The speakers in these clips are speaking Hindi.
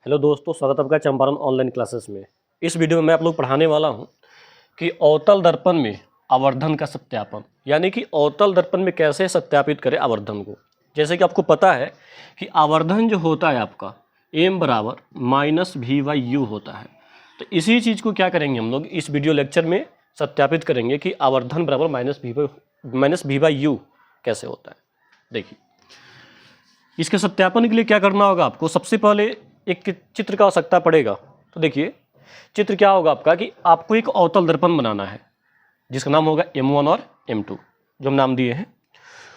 हेलो दोस्तों, स्वागत है आपका चंपारण ऑनलाइन क्लासेस में। इस वीडियो में मैं आप लोग पढ़ाने वाला हूं कि अवतल दर्पण में आवर्धन का सत्यापन, यानी कि अवतल दर्पण में कैसे सत्यापित करें आवर्धन को। जैसे कि आपको पता है कि आवर्धन जो होता है आपका m बराबर -v/u होता है। तो इसी चीज़ को क्या करेंगे हम लोग इस वीडियो लेक्चर में सत्यापित करेंगे कि आवर्धन बराबर -v/u कैसे होता है। देखिए, इसके सत्यापन के लिए क्या करना होगा आपको। सबसे पहले एक चित्र का आवश्यकता पड़ेगा। तो देखिए, चित्र क्या होगा आपका कि आपको एक अवतल दर्पण बनाना है जिसका नाम होगा M1 और M2 जो हम नाम दिए हैं।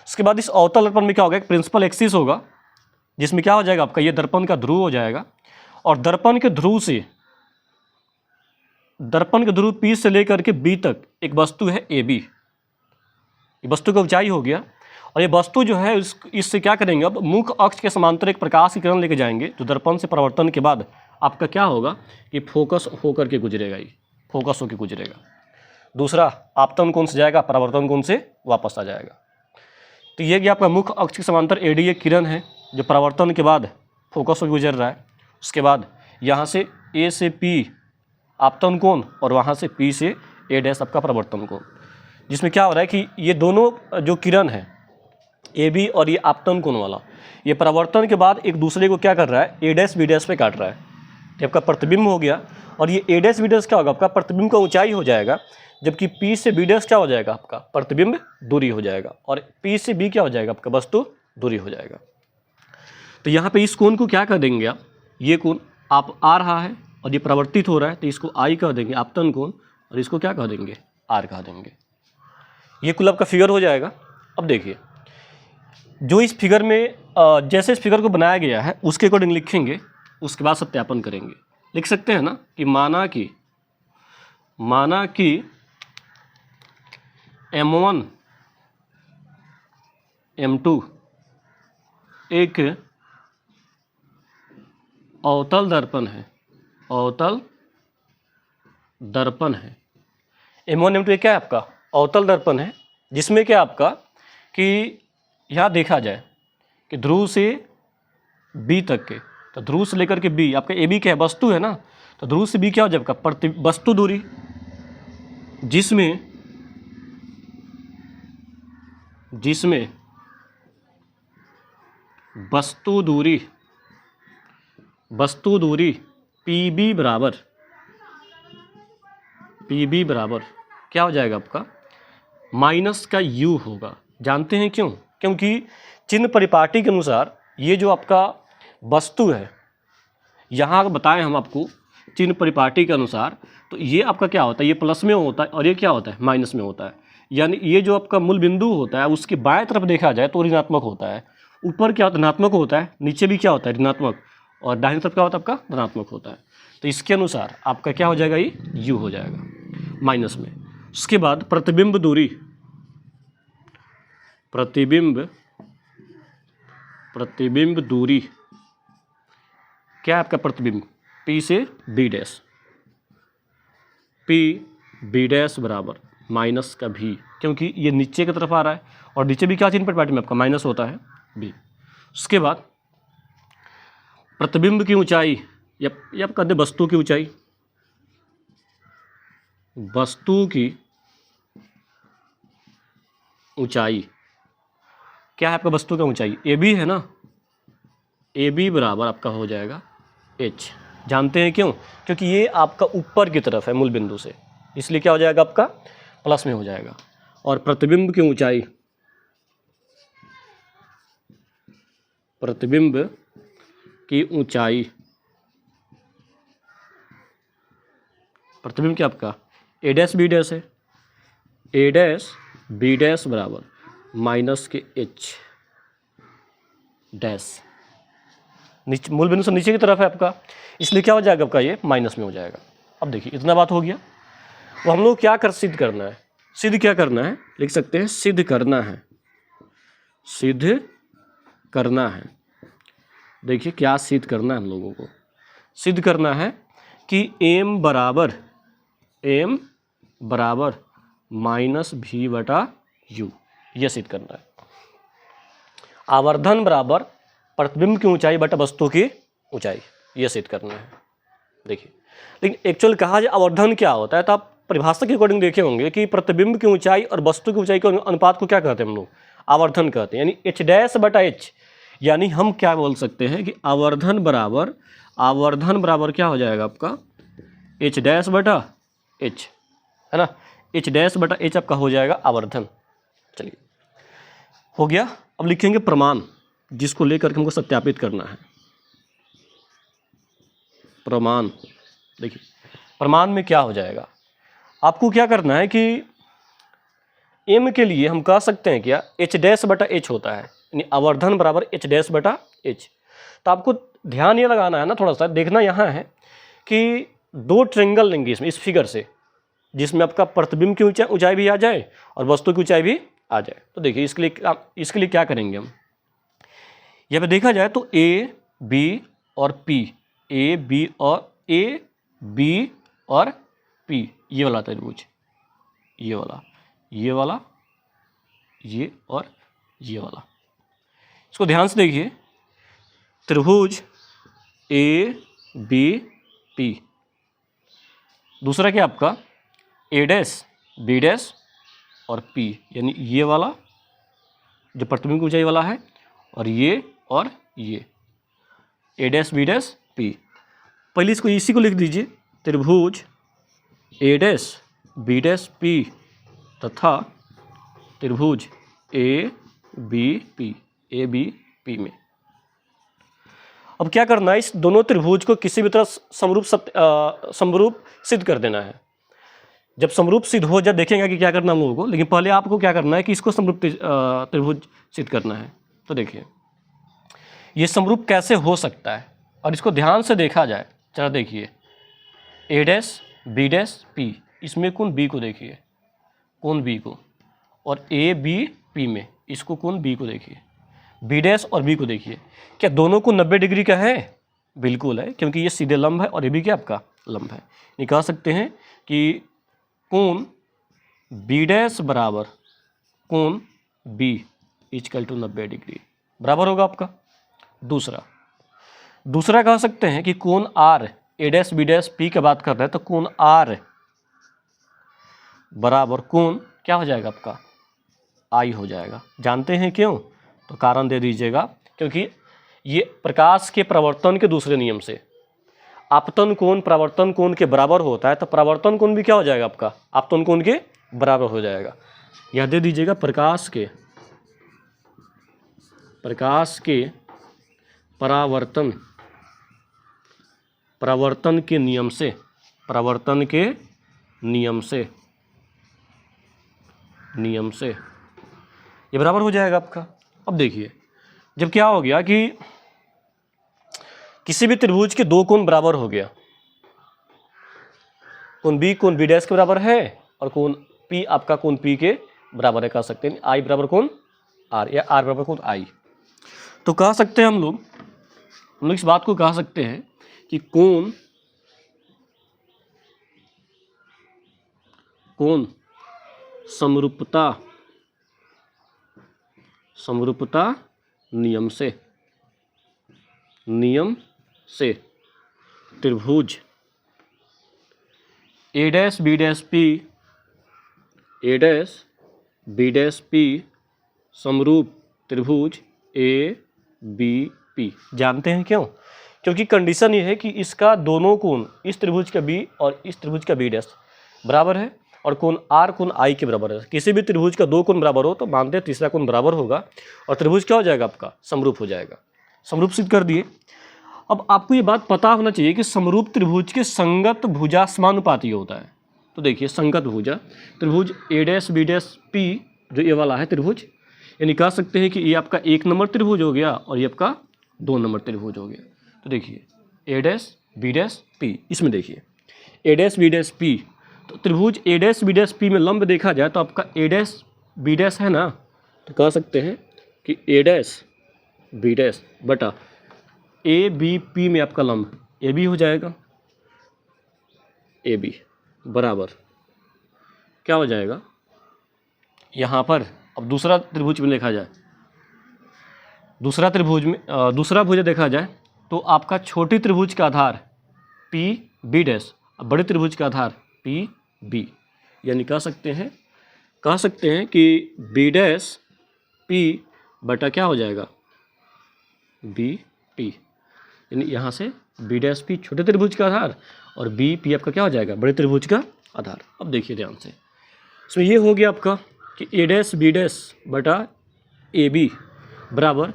उसके बाद इस अवतल दर्पण में क्या होगा, एक प्रिंसिपल एक्सिस होगा जिसमें क्या हो जाएगा आपका, ये दर्पण का ध्रुव हो जाएगा। और दर्पण के ध्रुव P से लेकर के B तक एक वस्तु है AB। ये वस्तु की ऊंचाई हो गया। और ये वस्तु जो है इससे क्या करेंगे, अब मुख्य अक्ष के समांतर एक प्रकाश की किरण लेके जाएंगे जो दर्पण से परावर्तन के बाद आपका क्या होगा कि फोकस होकर के गुजरेगा, ये फोकस होकर गुजरेगा। दूसरा, आपतन कोण से जाएगा, परावर्तन कोण से वापस आ जाएगा। तो ये कि आपका मुख्य अक्ष के समांतर AD एक किरण है जो परावर्तन के बाद फोकस होकर गुजर रहा है। उसके बाद यहाँ से A से P आपतन कोण और वहाँ से P से A' आपका परावर्तन कोण, जिसमें क्या हो रहा है कि ये दोनों जो किरण है AB और ये आपतन कोण वाला, ये परावर्तन के बाद एक दूसरे को क्या कर रहा है, A' B' पे काट रहा है। ये आपका प्रतिबिंब हो गया। और ये A' B' क्या होगा आपका, प्रतिबिंब का ऊंचाई हो जाएगा, जबकि P से B' क्या हो जाएगा आपका, प्रतिबिंब दूरी हो जाएगा। और P से B क्या हो जाएगा आपका, वस्तु दूरी हो जाएगा। तो यहाँ पे इस कोण को क्या कर देंगे आप, ये कोण आप आ रहा है और ये परिवर्तित हो रहा है तो इसको I कह देंगे आपतन कोण, और इसको क्या कह देंगे, R कह देंगे। ये कुल आपका फिगर हो जाएगा। अब देखिए, जो इस फिगर में जैसे इस फिगर को बनाया गया है उसके अकॉर्डिंग लिखेंगे, उसके बाद सत्यापन करेंगे। लिख सकते हैं ना कि माना कि M1 M2 एक अवतल दर्पण है, अवतल दर्पण है। M1 M2 क्या है आपका, अवतल दर्पण है, जिसमें क्या आपका कि यहाँ देखा जाए कि ध्रुव से B तक के, तो ध्रुव से लेकर के B आपका AB क्या है, वस्तु है ना। तो ध्रुव से B क्या हो जाएगा आपका, वस्तु दूरी, जिसमें वस्तु दूरी PB बराबर क्या हो जाएगा आपका, माइनस का U होगा। जानते हैं क्यों, क्योंकि चिन्ह परिपाटी के अनुसार ये जो आपका वस्तु है, यहाँ बताएं हम आपको चिन्ह परिपाटी के अनुसार, तो ये आपका क्या होता है, ये प्लस में होता है और ये क्या होता है, माइनस में होता है। यानी ये जो आपका मूल बिंदु होता है उसके बाएं तरफ देखा जाए तो ऋणात्मक होता है, ऊपर क्या होता है, धनात्मक होता है, नीचे भी क्या होता है, ऋणात्मक, और दाहिनी तरफ क्या होता है आपका, धनात्मक होता है। तो इसके अनुसार आपका क्या हो जाएगा, ये U हो जाएगा माइनस में। उसके बाद प्रतिबिंब दूरी क्या है आपका, प्रतिबिंब P से B' बराबर माइनस का V, क्योंकि ये नीचे की तरफ आ रहा है और नीचे भी क्या चिन्ह परिपाटी में आपका माइनस होता है B। उसके बाद प्रतिबिंब की ऊंचाई, ये आप कहते हैं वस्तु की ऊंचाई, क्या है आपका वस्तु का ऊंचाई, AB है ना, AB बराबर आपका हो जाएगा H। जानते हैं क्यों, क्योंकि ये आपका ऊपर की तरफ है मूल बिंदु से, इसलिए क्या हो जाएगा आपका, प्लस में हो जाएगा। और प्रतिबिंब की ऊंचाई, प्रतिबिंब क्या आपका A' B' है, A' B' बराबर माइनस के H डैश, नीचे मूल बिंदु से नीचे की तरफ है आपका, इसलिए क्या हो जाएगा आपका, ये माइनस में हो जाएगा। अब देखिए, इतना बात हो गया। तो हम लोग क्या सिद्ध करना है, क्या करना है, लिख सकते हैं सिद्ध करना है। देखिए क्या सिद्ध करना है, हम लोगों को सिद्ध करना है कि M बराबर -V/U, ये सिद्ध करना है। आवर्धन बराबर प्रतिबिंब की ऊंचाई बटा वस्तु की ऊंचाई, ये सेट करना है। देखिए, लेकिन एक्चुअल कहा जाए आवर्धन क्या होता है, तो आप परिभाषा के अकॉर्डिंग देखे होंगे कि प्रतिबिंब की ऊंचाई और वस्तु की ऊंचाई के अनुपात को क्या कहते हैं हम लोग, आवर्धन कहते हैं। यानी h डैश बटा h, यानी हम क्या बोल सकते हैं कि आवर्धन बराबर क्या हो जाएगा आपका h डैश बटा h, है ना, h डैश बटा h आपका हो जाएगा आवर्धन। चलिए हो गया। अब लिखेंगे प्रमाण, जिसको लेकर के हमको सत्यापित करना है। प्रमाण, देखिए प्रमाण में क्या हो जाएगा, आपको क्या करना है कि m के लिए हम कह सकते हैं क्या h डैश बटा h होता है, यानी आवर्धन बराबर h डैश बटा h। तो आपको ध्यान ये लगाना है ना, थोड़ा सा देखना यहाँ है कि दो ट्रेंगल लेंगे इसमें, इस फिगर से, जिसमें आपका प्रतिबिंब की ऊंचाई भी आ जाए और वस्तु की ऊंचाई भी आ जाए। तो देखिए इसके लिए क्या करेंगे हम, यहाँ पे देखा जाए तो ए बी और पी, ए बी और पी, ये वाला त्रिभुज, ये वाला ये और ये वाला। इसको ध्यान से देखिए, त्रिभुज ए बी पी, दूसरा क्या आपका ए डैश बी डैश और पी, यानी ये वाला जो प्रतिबिंब की ऊंचाई वाला है, और ये ए डैश बी डैश पी। पहले इसको इसी को लिख दीजिए, त्रिभुज ए डैश बी डैश पी तथा त्रिभुज ए बी पी में। अब क्या करना है, इस दोनों त्रिभुज को किसी भी तरह समरूप सिद्ध कर देना है। जब समरूप सिद्ध हो जाए देखेंगे कि क्या करना हम लोगों को, लेकिन पहले आपको क्या करना है कि इसको समरूप त्रिभुज सिद्ध करना है। तो देखिए ये समरूप कैसे हो सकता है, और इसको ध्यान से देखा जाए, चला देखिए ए डैश बी डैश पी, इसमें कोण बी को देखिए, कोण बी को, और ए बी पी में इसको कोण बी को देखिए, बी डैश और बी को देखिए, क्या दोनों को 90 डिग्री का है? बिल्कुल है, क्योंकि ये सीधे लंब है और ये भी क्या आपका लंब है। ये कह सकते हैं कि कोण बी डैश बराबर कोण बी इक्वल टू 90 डिग्री बराबर होगा आपका। दूसरा कह सकते हैं कि कोण R, A dash B dash P की बात कर रहे हैं, तो कोण आर बराबर कोण क्या हो जाएगा आपका आई हो जाएगा। जानते हैं क्यों? तो कारण दे दीजिएगा, क्योंकि ये प्रकाश के प्रवर्तन के दूसरे नियम से आपतन कोण परावर्तन कोण के बराबर होता है, तो परावर्तन कोण भी क्या हो जाएगा आपका आपतन कोण के बराबर हो जाएगा। यह दे दीजिएगा प्रकाश के परावर्तन के नियम से ये बराबर हो जाएगा आपका। अब देखिए जब क्या हो गया कि किसी भी त्रिभुज के दो कोण बराबर हो गया, कोण बी डैश के बराबर है और कोण पी आपका कोण पी के बराबर है, कह सकते हैं आई बराबर कोण आर या आर बराबर कोण आई। तो कह सकते हैं हम लोग इस बात को कह सकते हैं कि कोण समरूपता नियम से त्रिभुज ए डैश बी डैश पी समरूप त्रिभुज ए बी पी। जानते हैं क्यों? क्योंकि कंडीशन ये है कि इसका दोनों कोण इस त्रिभुज का बी और इस त्रिभुज का बी डैश बराबर है, और कोण आर कोण आई के बराबर है। किसी भी त्रिभुज का दो कोण बराबर हो तो मानते हैं तीसरा कोण बराबर होगा और त्रिभुज क्या हो जाएगा आपका समरूप हो जाएगा। समरूप सिद्ध कर दिए। अब आपको ये बात पता होना चाहिए कि समरूप त्रिभुज के संगत भुजा समानुपाती होता है। तो देखिए संगत भुजा त्रिभुज ए डैश बी डैश पी जो ये वाला है त्रिभुज, यानी कह सकते हैं कि ये आपका 1 नंबर त्रिभुज हो गया और ये आपका 2 नंबर त्रिभुज हो गया। तो देखिए ए डैश बी डैश पी, इसमें देखिए ए डैश बी डैश पी, तो त्रिभुज ए डैश बी डैश पी में लंब देखा जाए तो आपका ए डैश बी डैश है ना, तो कह सकते हैं कि ए डैश बी डैश बटा ए बी पी में आपका लंब ए बी हो जाएगा, ए बी बराबर क्या हो जाएगा यहाँ पर। अब दूसरा त्रिभुज में देखा जाए, दूसरा भुजा देखा जाए तो आपका छोटी त्रिभुज का आधार पी बी डैश, बड़े त्रिभुज का आधार पी बी, यानी कह सकते हैं कि बी डैश पी बटा क्या हो जाएगा, बी पी, यानी यहाँ से बी डैश पी छोटे त्रिभुज का आधार और बी पी आपका क्या हो जाएगा, बड़े त्रिभुज का आधार। अब देखिए ध्यान से, इसमें ये हो गया आपका कि ए डैश बी डैश बटा ए बी बराबर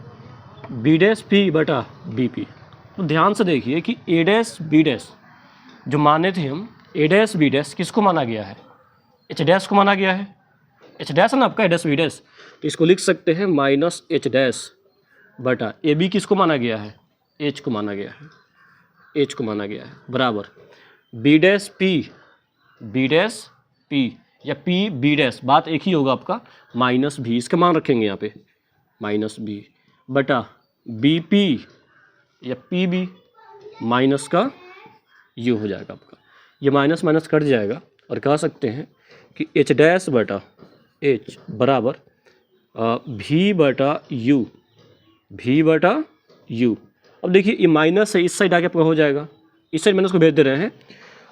बी डैश पी बटा बी पी। तो ध्यान से देखिए कि ए डैश बी डैश जो माने थे हम, ए डैश बी डैश किसको माना गया है, एच डैश को माना गया है, एच डैश है ना आपका, ए डैश बी डैश, तो इसको लिख सकते हैं माइनस एच डैश बटा ए बी किसको माना गया है, एच को माना गया है, एच को माना गया है बराबर बी डैश पी या पी बी डैश, बात एक ही होगा आपका, माइनस भी, इसका मान रखेंगे यहाँ पे माइनस बी बटा बी पी या पी बी माइनस का यू हो जाएगा आपका, ये माइनस माइनस कट जाएगा और कह सकते हैं कि एच डैश बटा एच बराबर भी बटा यू, भी बटा यू। अब देखिए ये माइनस है, इस साइड आके आपका हो जाएगा, इस साइड माइनस को भेज दे रहे हैं,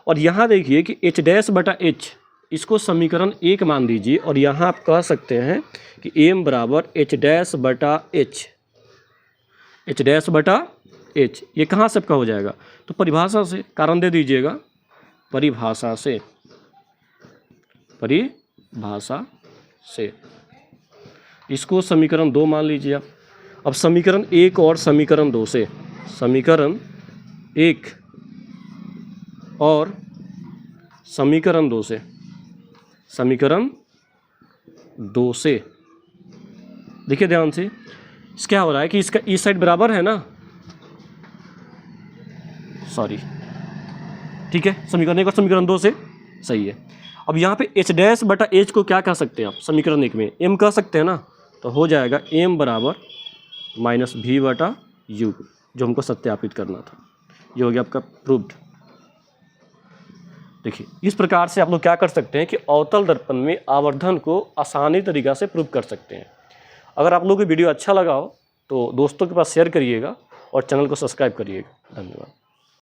और यहाँ देखिए कि एच डैश बटा एच, इसको समीकरण 1 मान दीजिए, और यहाँ आप कह सकते हैं कि एम बराबर एच डैश बटा एच, एच डैश बटा एच, ये कहाँ से आपका हो जाएगा, तो परिभाषा से, कारण दे दीजिएगा, परिभाषा से इसको समीकरण 2 मान लीजिए आप। अब समीकरण 1 और समीकरण 2 से, समीकरण 1 और समीकरण 2 से, समीकरण 2 से देखिए ध्यान से, इस क्या हो रहा है कि इसका इस साइड बराबर है ना, सॉरी, ठीक है, समीकरण 1 और समीकरण 2 से सही है। अब यहाँ पे एच डैश बटा एच को क्या कह सकते हैं आप, समीकरण 1 में एम कह सकते हैं ना, तो हो जाएगा एम बराबर माइनस भी बटा यू, जो हमको सत्यापित करना था। ये हो गया आपका प्रूव्ड। देखिए इस प्रकार से आप लोग क्या कर सकते हैं कि अवतल दर्पण में आवर्धन को आसानी तरीक़ा से प्रूव कर सकते हैं। अगर आप लोगों को वीडियो अच्छा लगा हो तो दोस्तों के पास शेयर करिएगा और चैनल को सब्सक्राइब करिएगा। धन्यवाद।